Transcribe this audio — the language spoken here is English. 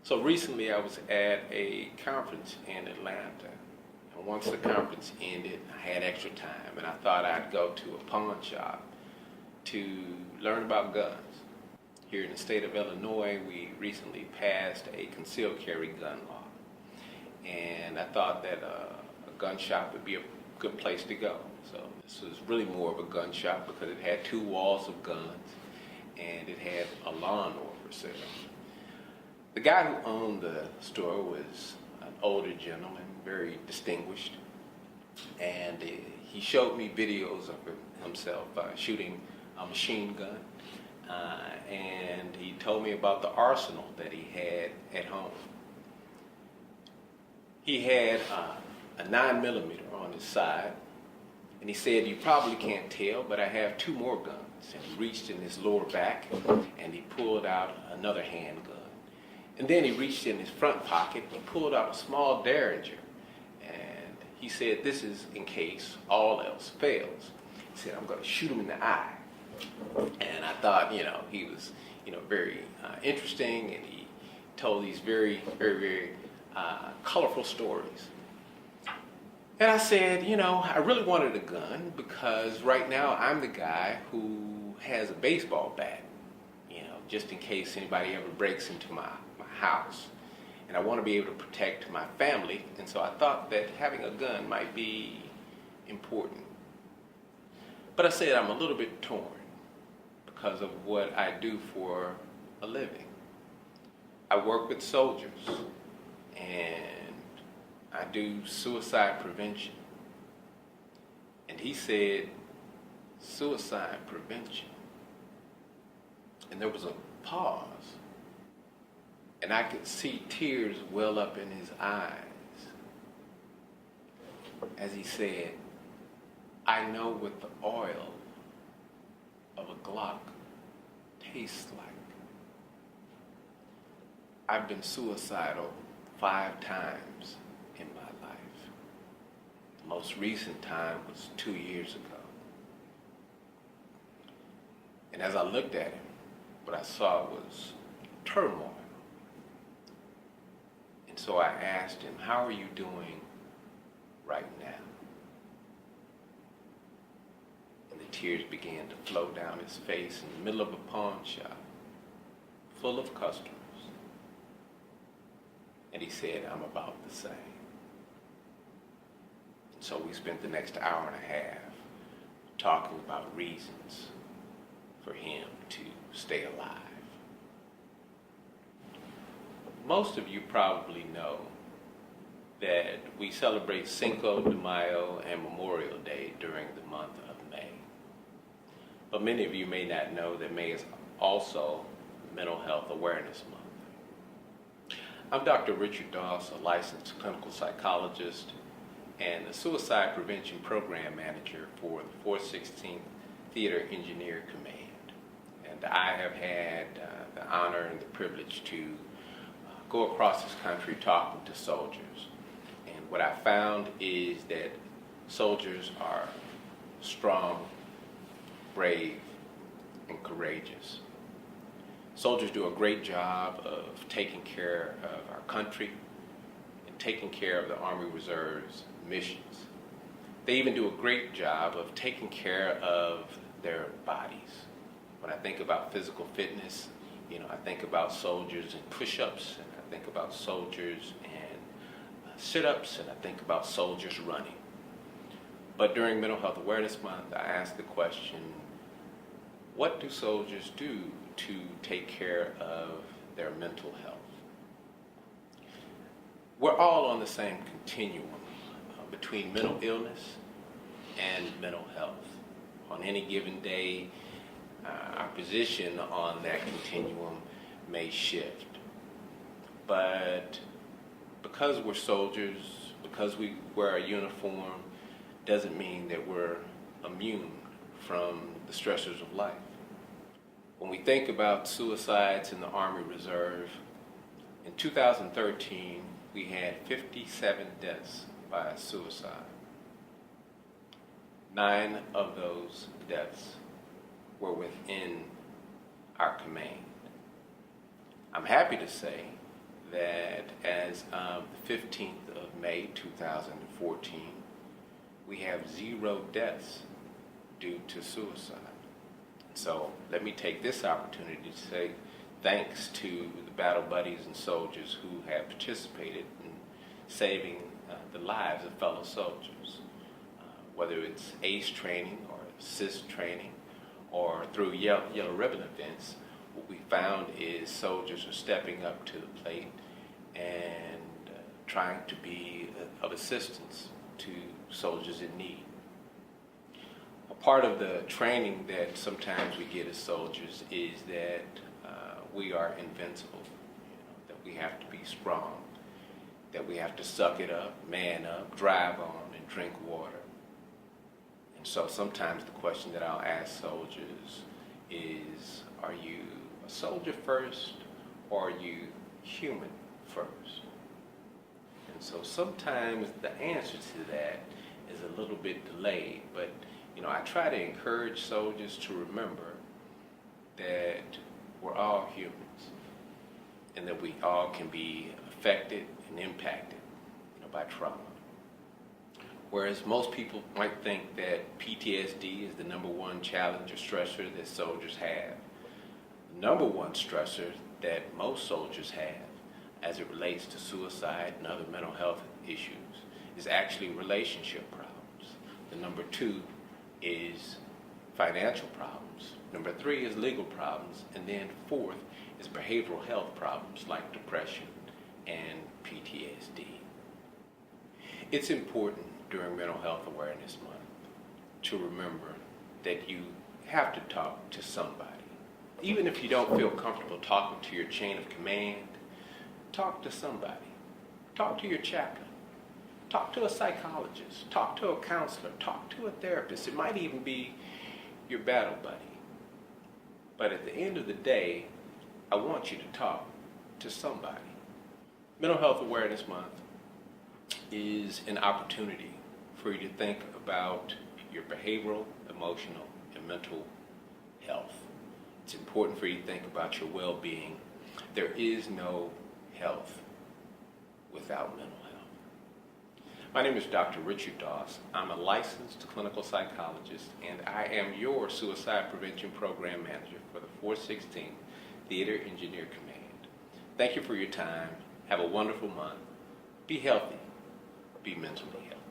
So recently I was at a conference in Atlanta. And once the conference ended, I had extra time and I thought I'd go to a pawn shop to learn about guns. Here in the state of Illinois, we recently passed a concealed carry gun law. And I thought that a gun shop would be a good place to go. So this was really more of a gun shop because it had two walls of guns and it had a lawnmower for sale. The guy who owned the store was an older gentleman, very distinguished, and he showed me videos of himself shooting a machine gun, and he told me about the arsenal that he had at home. He had a 9mm on his side, and he said, "You probably can't tell, but I have two more guns." And he reached in his lower back, and he pulled out another handgun. And then he reached in his front pocket, he pulled out a small Derringer, and he said, "This is in case all else fails." He said, "I'm going to shoot him in the eye." And I thought, he was, very interesting, and he told these very, very, very colorful stories. And I said, I really wanted a gun because right now I'm the guy who has a baseball bat, just in case anybody ever breaks into my house. And I want to be able to protect my family, and so I thought that having a gun might be important. But I said I'm a little bit torn because of what I do for a living. I work with soldiers, and I do suicide prevention. And he said, "Suicide prevention." And there was a pause. And I could see tears well up in his eyes as he said, "I know what the oil of a Glock tastes like. I've been suicidal 5 times in my life. The most recent time was 2 years ago." And as I looked at him, what I saw was turmoil. And so I asked him, "How are you doing right now?" And the tears began to flow down his face in the middle of a pawn shop, full of customers. And he said, "I'm about the same." And so we spent the next hour and a half talking about reasons for him to stay alive. Most of you probably know that we celebrate Cinco de Mayo and Memorial Day during the month of May. But many of you may not know that May is also Mental Health Awareness Month. I'm Dr. Richard Doss, a licensed clinical psychologist and the Suicide Prevention Program Manager for the 416th Theater Engineer Command. And I have had the honor and the privilege to go across this country talking to soldiers. And what I found is that soldiers are strong, brave, and courageous. Soldiers do a great job of taking care of our country and taking care of the Army Reserve's missions. They even do a great job of taking care of their bodies. When I think about physical fitness, I think about soldiers and push-ups, and I think about soldiers and sit-ups, and I think about soldiers running. But during Mental Health Awareness Month, I asked the question, what do soldiers do to take care of their mental health? We're all on the same continuum between mental illness and mental health. On any given day, our position on that continuum may shift. But because we're soldiers, because we wear a uniform, doesn't mean that we're immune from the stressors of life. When we think about suicides in the Army Reserve, in 2013, we had 57 deaths by suicide. 9 of those deaths were within our command. I'm happy to say that as of the 15th of May 2014, we have 0 deaths due to suicide. So let me take this opportunity to say thanks to the battle buddies and soldiers who have participated in saving the lives of fellow soldiers, whether it's ACE training or assist training or through Yellow Ribbon events. What we found is soldiers are stepping up to the plate and trying to be of assistance to soldiers in need. A part of the training that sometimes we get as soldiers is that we are invincible, that we have to be strong, that we have to suck it up, man up, drive on, and drink water. And so sometimes the question that I'll ask soldiers is, are you a soldier first, or are you human first? And so sometimes the answer to that is a little bit delayed, but I try to encourage soldiers to remember that we're all humans and that we all can be affected and impacted by trauma. Whereas most people might think that PTSD is the number one challenge or stressor that soldiers have, the number one stressor that most soldiers have as it relates to suicide and other mental health issues is actually relationship problems. The number 2 is financial problems. Number 3 is legal problems. And then 4th is behavioral health problems like depression and PTSD. It's important during Mental Health Awareness Month to remember that you have to talk to somebody. Even if you don't feel comfortable talking to your chain of command, talk to somebody. Talk to your chaplain. Talk to a psychologist. Talk to a counselor. Talk to a therapist. It might even be your battle buddy. But at the end of the day, I want you to talk to somebody. Mental Health Awareness Month is an opportunity for you to think about your behavioral, emotional, and mental health. It's important for you to think about your well-being. There is no health without mental health. My name is Dr. Richard Doss. I'm a licensed clinical psychologist, and I am your Suicide Prevention Program Manager for the 416th Theater Engineer Command. Thank you for your time. Have a wonderful month. Be healthy. Be mentally healthy.